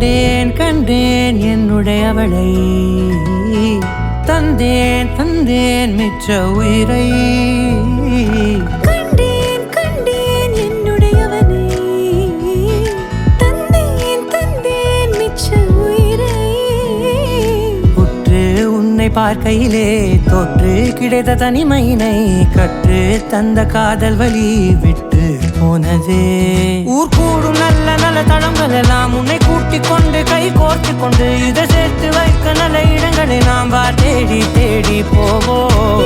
கண்டேன் கண்டேன் என்னுடையவளை தந்தேன் தந்தேன் மிச்ச உயிரை கண்டேன் கண்டேன் என்னுடையவனை தந்தேன் தந்தேன் மிச்ச உயிரை உற்று உன்னை பார்க்கையிலே தொற்று கிடைத்த தனிமையினை கற்று தந்த காதல் வழி விட்டு போனதே ஊர் கூடும் நல்ல நல்ல தளங்கள் எல்லாம் உன்னை கூட்டிக் கொண்டு கை கோர்த்து கொண்டு இதை சேர்த்து வைக்க நல்ல இடங்களை நாம் தேடி தேடி போவோம்.